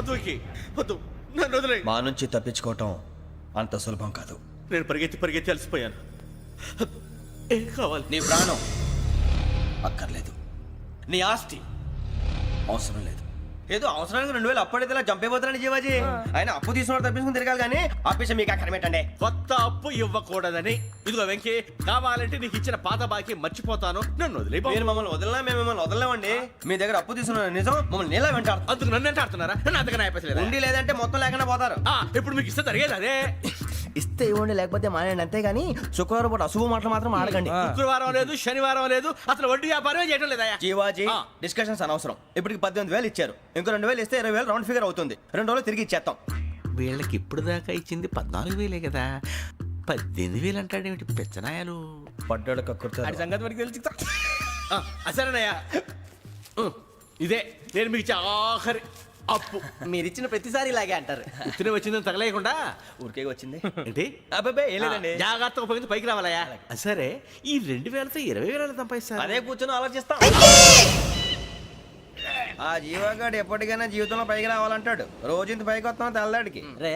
వద్దు, నన్ను వదిలే. మా నుంచి తప్పించుకోవటం అంత సులభం కాదు. నేను పరిగెత్తి అలసిపోయాను. ఏం కావాలి? నీ ప్రాణం అక్కర్లేదు, నీ ఆస్తి అవసరం లేదు. ఏదో అవసరానికి 2000 అప్పుడైతే చంపేపోతారని జీవాజీ. ఆయన అప్పు తీసుకున్న తప్పించుకుని తిరగాలి కానీ ఆపేసి మీకు అక్కడ పెట్టండి. కొత్త అప్పు ఇవ్వకూడదని. ఇదిగో వెంకీ, కావాలంటే నీకు ఇచ్చిన పాత బాకీ మర్చిపోతాను, నన్ను వదిలే. మీరు మమ్మల్ని వదిలినా మేము మిమ్మల్ని వదలలేమండి. మీ దగ్గర అప్పు తీసుకున్న నిజం మమ్మల్ని నీలా వెంటాడు. అందుకు నన్ను ఎంత ఆడుతున్నారా? నన్ను అంతగా నాయపసలేదు. ఉండి లేదంటే మొత్తం లేకుండా పోతారు. ఇప్పుడు మీకు ఇస్తే జరిగేది అదే. ఇస్తే ఇవ్వండి, లేకపోతే మానేయండి, అంతేగాని శుక్రవారం పూట అశుభ మాటలు మాత్రం ఆడకండి. శుక్రవారం లేదు, శనివారం లేదు, అసలు వడ్డీ వ్యాపారం చేయడం లేదా? జీవాజీ, డిస్కషన్స్ అనవసరం. ఇప్పటికి 18,000 ఇచ్చారు, ఇంకో 2,000 ఇస్తే 20,000 రౌండ్ ఫిగర్ అవుతుంది. 2 రోజులు తిరిగి ఇచ్చేస్తాం. వీళ్ళకి ఇప్పుడు దాకా ఇచ్చింది 14,000 కదా, 18,000 అంటాడేమిటి పెచ్చనాయాలు? పడ్డాడు కక్కుర్తాడు. సంగతి వరకు తెలిసి సరేనయ్యా, ఇదే నేను మీకు ఇచ్చే ఆఖరి అప్పు. మీరు ఇచ్చిన ప్రతిసారి ఇలాగే అంటారు. ఇతనే వచ్చిందని తగలేయకుండా ఊరికే వచ్చింది ఏంటి? అబ్బాయి ఏం లేదండి, జాగ్రత్తగా ఉపయోగించి పైకి రావాలయ్యా. సరే, ఈ 2,000తో 20,000 సంపాదిస్తారు. అదే కూర్చొని ఆలోచిస్తాం. ఆ జీవగాడు ఎప్పటికైనా జీవితంలో పైకి రావాలంటాడు. రోజు ఇంత పైకి వస్తాం తెల్లడికి. రే,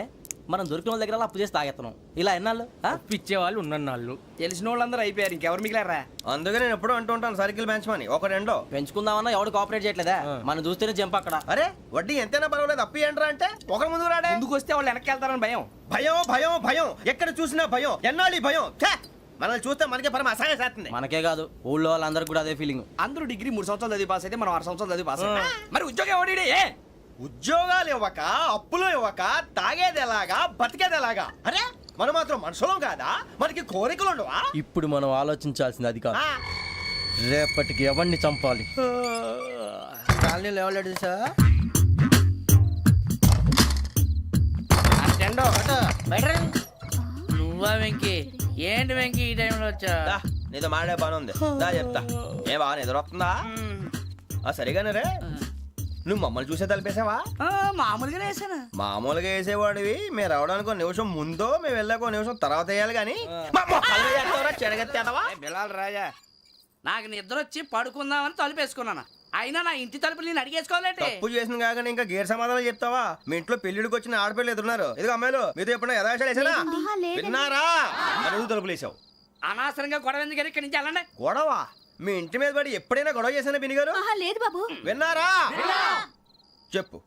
మనం దొరికిన వాళ్ళ దగ్గర అప్పు చేసి తాగెత్తనం. ఇలా ఎన్నాళ్ళు పిచ్చే వాళ్ళు ఉన్నన్నాళ్ళు తెలిసిన వాళ్ళందరూ అయిపోయారు, ఇంకెవరు మిగిలారా? అందుకే నేను ఎప్పుడూ అంటూ ఉంటాను, సర్కిల్ బెంచ్ మని ఒక రెండో పెంచుకుందామన్నా ఎవడు కోఆపరేట్ చేయట్లేదా? మనం చూస్తేనే జంప్ అక్కడ. అరే వడ్డీ ఎంతైనా పర్వాలేదు, అప్పు ఏంట్రా అంటే ఒక ముందు రాడే. ముందుకు వస్తే వాళ్ళు వెనక్కి వెళ్తారని భయం. భయం భయం భయం, ఎక్కడ చూసినా భయం. ఎన్నాళ్ళు భయం? మనల్ని చూస్తే మనకే పరమ అసహాయం చేస్తుంది. మనకే కాదు, ఊళ్ళో వాళ్ళందరికీ కూడా అదే ఫీలింగ్. అందరూ డిగ్రీ 3 సంవత్సరాలు చదివి పాస్ అయితే మనం 6 సంవత్సరాలు చదివి పాస్ అయ్యాం. మరి ఉద్యోగం ఎవడి? ఉద్యోగాలు ఇవ్వక, అప్పులు ఇవ్వక, తాగేది ఎలాగా, బతికేది ఎలాగా? అరే మనం మాత్రం మనుషులం కాదా? మనకి కోరికలు ఉండవా? ఇప్పుడు మనం ఆలోచించాల్సింది అది కాదు, రేపటికి ఎవరిని చంపాలి. కాలనీలో ఎవరు సార్? నువ్వా వెంకీ? ఏంటి వెంకీ ఈ టైంలో వచ్చా? నీతో మాడే పని ఉంది, దా చెప్తా. ఏ బాగా నిద్రొస్తుందా? సరిగానే రే, నువ్వు మమ్మల్ని చూసే తలిపేసావా? మామూలుగానే వేసాను. మామూలుగా వేసేవాడివి. మేము రావడానికి 1 నిమిషం ముందో, మేము వెళ్ళాక 1 నిమిషం తర్వాత వేయాలి కానీ బిలాల్ రాజా, నాకు నిద్ర వచ్చి పడుకుందామని తలుపేసుకున్నాను. అయినా నా ఇంటి తలుపులు నేను అడిగేసుకోవాలంటే తప్పు చేసిన కాక ఇంకా గేర్ సమాధానం చెప్తావా? మీ ఇంట్లో పెళ్లిడికి వచ్చిన ఆడపిల్లలు ఎదురున్నారు. ఇదిగో అమ్మాయిలు, మీతో ఎప్పుడైనా యథాశాలు వేసానా? విన్నారా? అడుగు తలుపులు వేసావు. అనవసరంగా గొడవ ఎందుకు? ఇక్కడి నుంచి వెళ్ళండి. గొడవ? మీ ఇంటి మీద పడి ఎప్పుడైనా గొడవ చేశానా బినిగారు? లేదు బాబు. విన్నారా? చెప్పు,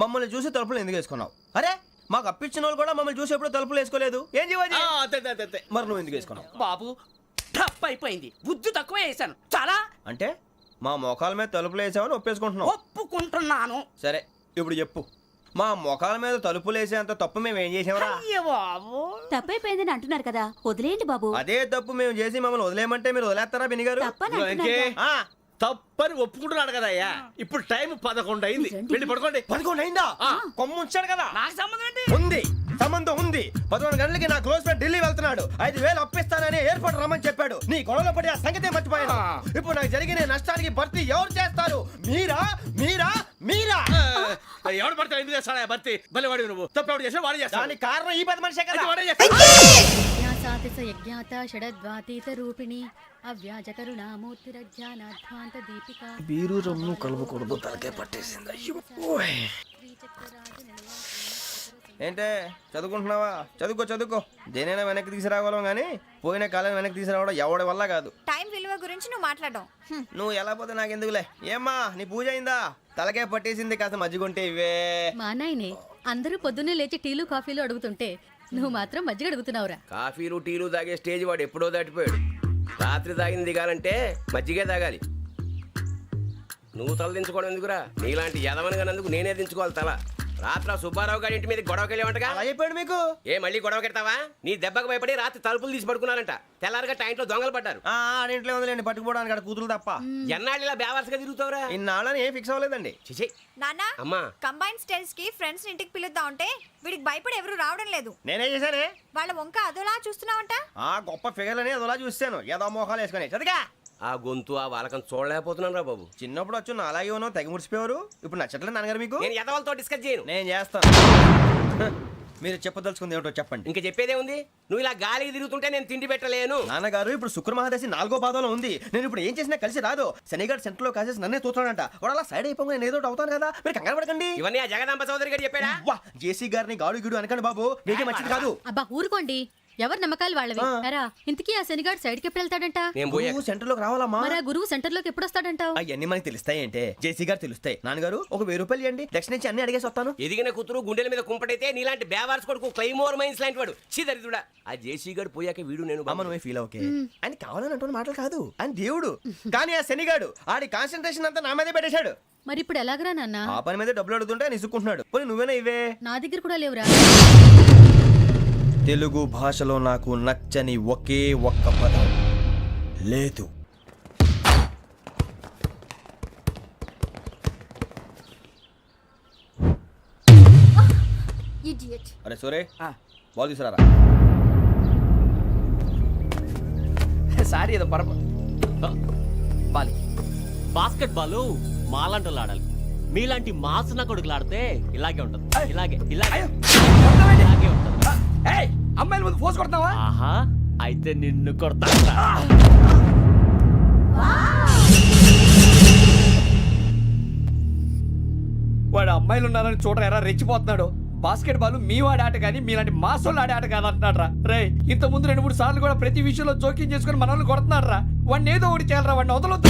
మమ్మల్ని చూసి తలుపులు ఎందుకు వేసుకున్నావు? అరే మాకు అప్పించిన వాళ్ళు కూడా మమ్మల్ని చూసి ఎప్పుడు తలుపులు వేసుకోలేదు. ఏం చేయాలి? మరి నువ్వు ఎందుకు వేసుకున్నావు? బాబు టప్ అయిపోయింది, బుద్ధి తక్కువ వేసాను చాలా. అంటే మా మొఖాల మీద తలుపులు వేసామని ఒప్పేసుకుంటున్నావు? ఒప్పుకుంటున్నాను. సరే ఇప్పుడు చెప్పు, మా మొఖాల మీద తలుపులు వేసేంత తప్పు మేము ఏం చేసామరా? బాబు తప్పైపోయిందని అంటున్నారు కదా, వదిలేయండి బాబు. అదే తప్పు మేము చేసి మమ్మల్ని వదిలేయమంటే మీరు వదిలేస్తారా బినిగారు? తప్పని ఒప్పుకుంటున్నాడు కదా అయ్యా. ఇప్పుడు టైం 11 అయింది, వెళ్ళి పడుకోండి. 11 అయిందా? కొమ్ము ఉంచాడు కదా. నాకు సంబంధం ఏంటి? ఉంది, సంబంధం ఉంది. 11 గంటలకి నా క్లోజ్ ఫ్రెండ్ ఢిల్లీ వెళ్తున్నాడు. 5,000 అప్పిస్తానని ఎయిర్పోర్ట్ రమ్మని చెప్పాడు. నీ గొడవలో పడి ఆ సంగతే మర్చిపోయాను. ఇప్పుడు నాకు జరిగిన నష్టానికి భర్తీ ఎవరు చేస్తారు? మీరా మీరా మీరా? ఎవడు పడితే ఎందుకు చేస్తాడా భర్తీ? భలే వాడి నువ్వు. తప్పు ఎవడు చేసినా వాడు చేస్తాడు. దానికి కారణం ఈ 10 మనిషే కదా. వాడే చేస్తాడు. బీరు రమ్ము కలుపుకూడదు, తలకే పట్టేసింది. ఏంటే చదువుకుంటున్నావా? చదువుకో. దేనైనా వెనక్కి తీసుకురావాలం కానీ పోయిన కాలం వెనక్కి తీసుకురావడం ఎవడి వల్ల కాదు. టైం విలువ గురించి నువ్వు మాట్లాడడం. నువ్వు ఎలా పోతే నాకు ఎందుకులే. ఏమ్మా నీ పూజ అయిందా? తలకే పట్టేసింది, కాస్త మజ్జిగుంటే ఇవే. మా నాయనే అందరూ పొద్దున్నే లేచి టీలు కాఫీలు అడుగుతుంటే నువ్వు మాత్రం మజ్జిగ అడుగుతున్నావురా. కాఫీలు టీలు తాగే స్టేజ్ వాడు ఎప్పుడో దాటిపోయాడు. రాత్రి తాగింది దిగాలంటే మజ్జిగే తాగాలి. నువ్వు తల దించుకోవడం ఎందుకురా? నీలాంటి యదవనగానందుకు నేనే దించుకోవాలి తల. రాత్రి సుబ్బారావు గారి ఇంటి మీద గొడవకి వెళ్ళేవంటగా. అలా చెప్పాడు మీకు? ఏ మళ్ళీ గొడవ కెడతావా? నీ దెబ్బకు భయపడి రాత్రి తలుపులు తీసి పడుకున్నారంట. తెల్లారగా టైంట్లో దొంగలు పడ్డారు. ఆడింట్లో ఉందిలేండి, పట్టుకుపోవడానికి అక్కడ కూతురు తప్ప. ఎన్నాళ్ళు ఇలా బేవర్స్గా తిరుగుతావురా? ఇన్నాళ్ళని ఏం ఫిక్స్ అవ్వలేదండి. చిచి నాన్న, అమ్మా, కంబైన్ స్టైల్స్ కి ఫ్రెండ్స్ ఇంటికి పిలుద్దాం అంటే వీడికి భయపడి ఎవరు రావడం లేదు. నేనే చేశానే. వాళ్ళ వంక అదోలా చూస్తున్నావంట. గొప్ప ఫిగర్లని అదోలా చూస్తాను, ఏదో మోహాలు వేసుకొని. చదిగా ఆ గొంతు ఆ వాలకం చూడలేకపోతున్నాను రా బాబు. చిన్నప్పుడు వచ్చి నా అలాగే ఉన్నావు, తెగ ముడిచిపోయారు. ఇప్పుడు నచ్చట్లేదు నాన్నగారు మీకు? నేను యదవలతో డిస్కస్ చేయను. నేను చేస్తాను. మీరు చెప్పదలుచుకుంది ఏమిటో చెప్పండి. ఇంక చెప్పేదే ఉంది. నువ్వు ఇలా గాలికి తిరుగుతుంటే నేను తిండి పెట్టలేను. నాన్నగారు ఇప్పుడు శుక్ర మహాదశి 4వ పాదంలో ఉంది. నేను ఇప్పుడు ఏం చేసినా కలిసి రాదు. శనిగారు సెంటర్ లో కాసేసి నన్నే చూస్తాడంట. వాడు అలా సైడ్ అయిపోయి నేను ఏదో ఒకటి అవుతాను కదా, మీరు కంగారు పడకండి. ఇవన్నీ ఆ జగదాంబ చౌదరి గారు చెప్పాడా? వా జేసీ గారిని గాడు గిడు అనకండి బాబు, మీకే మంచిది కాదు. అబ్బా ఊరుకోండి, ఎవరి నమ్మకాలు వాళ్ళవి. ఎరా ఇంతకీ ఆ శనిగాడు సైడ్కి ఎప్పుడు వెళ్తాడంట? నేను పోయా. నువ్వు సెంటర్ లోకి రావాలమ్మా. మరి ఆ గురువు సెంటర్ లోకి ఎప్పుడు వస్తాడంటావు? అవన్నీ మనకి తెలుస్తాయి అంటే జేసీ గారు తెలుస్తాయి. నాన్నగారు ఒక 1000 రూపాయలు ఇవ్వండి, దక్షిణ నుంచి అన్ని అడిగేసి వస్తాను. ఎదిగిన కూతురు గుండెల మీద కుంపటైతే నీలాంటి బేవార్స్ కొడుకు క్లైమోర్ మైన్స్ లాంటి వాడు దరిద్రుడా. ఆ జేసీ గారు పోయాక వీడు నేను అమ్మ నువ్వే ఫీల్ ఓకే. ఆయన కావాలని అంటున్న మాటలు కాదు, ఆయన దేవుడు. కానీ ఆ శనిగాడు ఆడి కాన్సన్ట్రేషన్ అంతా నా మీదే పెట్టేశాడు. మరి ఇప్పుడు ఎలాగరా నాన్న? ఆ పని మీద డబ్బులు అడుగుతుంటే ఆయన ఇసుక్కుంటున్నాడు. పోనీ నువ్వేనా ఇవే? నా దగ్గర కూడా లేవురా. తెలుగు భాషలో నాకు నచ్చని ఒకే ఒక్క పదం లేదు. అరే సోరే బాల్ తీసుకురారా. సారీ ఏదో బాలి బాస్కెట్ బాల్ మాలాంటి ఆడాలి. మీలాంటి మాసన కొడుకులు ఆడితే ఇలాగే ఉంటది. ఇలాగే ఇలాగే ఇలాగే ఉంటది. అమ్మాయిల ముందు ఫోర్స్ కొడతావా? ఆహా, అయితే నిన్ను కొడతా. వాడు అమ్మాయిలు ఉన్నారని చూడరా ఎరా రెచ్చిపోతున్నాడు. బాస్కెట్ బాల్ మీ వాడి ఆట కానీ మీలాంటి మాసోళ్ళు ఆడే ఆట కాదు అంటున్నాడు రా. రే ఇంత ముందు 2-3 సార్లు కూడా ప్రతి విషయంలో జోక్యం చేసుకుని మన వాళ్ళు కొడుతున్నాడు రా. వాడిని ఏదో ఒకటి చేయాలరా, వాడిని వదలొద్దు.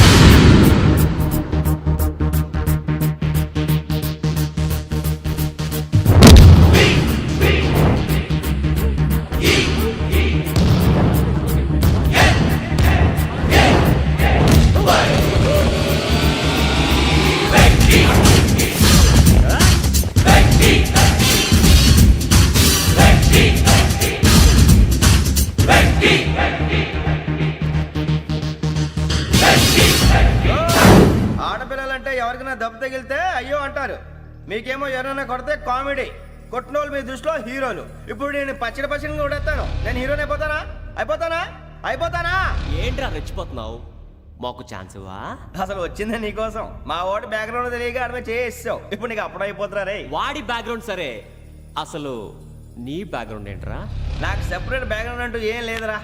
ఆడపిల్లలంటే ఎవరికైనా దెబ్బ తగిలితే అయ్యో అంటారు, మీకేమో ఎవరైనా కొడితే కామెడీ. కొట్టిన వాళ్ళు మీ దృష్టిలో హీరోలు. ఇప్పుడు నేను పచ్చడిగా కొడేస్తాను, నేను హీరోని అయిపోతానా? ఏంట్రా రెచ్చిపోతున్నావు? మాకు ఛాన్స్ ఇవ్వా? అసలు వచ్చిందే నీకోసం. మా ఓటు బ్యాక్గ్రౌండ్ తెలియక ఆడమే చేసావు. ఇప్పుడు నీకు అప్పుడు అయిపోతున్నా రే. వాడి బ్యాక్గ్రౌండ్ సరే, అసలు నీ బ్యాక్గ్రౌండ్ ఏంట్రా? నాకు సెపరేట్ బ్యాక్గ్రౌండ్ అంటూ ఏం లేదురా.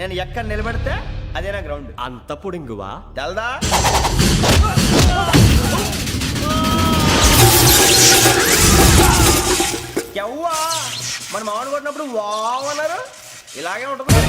నేను ఎక్కడ నిలబెడితే అదే నా గ్రౌండ్. అంత పుడింగువా? తెల్దా? ఎవ్వా మన మామిడి కొట్టినప్పుడు వావ్ అన్నారు, ఇలాగే ఉంటుంది.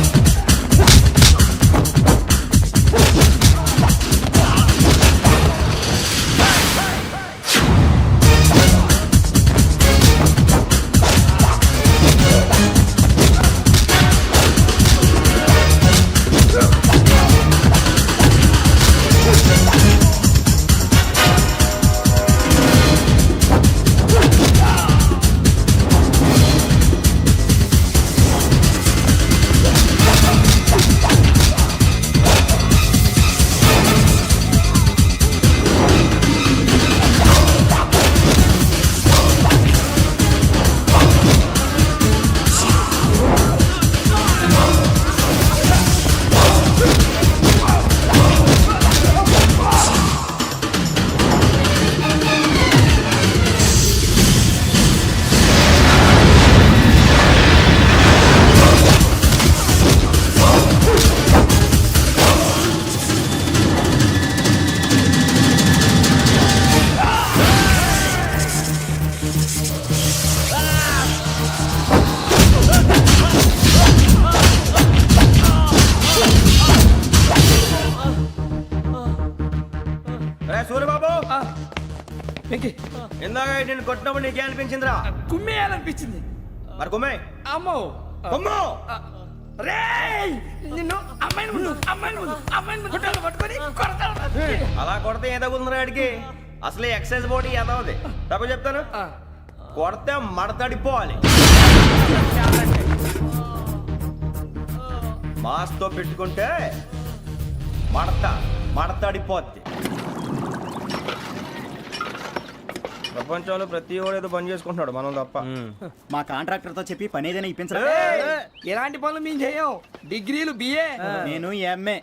సూర్యబాబు ఇందాక నేను కొట్టినప్పుడు నీకే అనిపించిందిరా? కుమ్మేయాలనిపించింది. మరి కుమ్మే. అమ్మో కుమ్ము. రేయ్ నిన్ను అమ్మాయిని పట్టుకొని కొడతాను. అలా కొడితే ఏ తగులుందిరా ఆడికి? అసలే ఎక్సైజ్ బాడీ ఏదవుది. తక్కువ చెప్తాను, కొడితే మడతడిపోవాలి. మాస్తో పెట్టుకుంటే మడతడిపోద్ది. ప్రపంచంలో ప్రతి వాడు ఏదో పని చేసుకుంటున్నాడు, మనం తప్ప. మా కాంట్రాక్టర్ తో చెప్పి పని ఏదైనా ఇప్పించరా? ఎలాంటి పనులు మేము చేయం. డిగ్రీలు బిఏ, నేను ఎంఏ.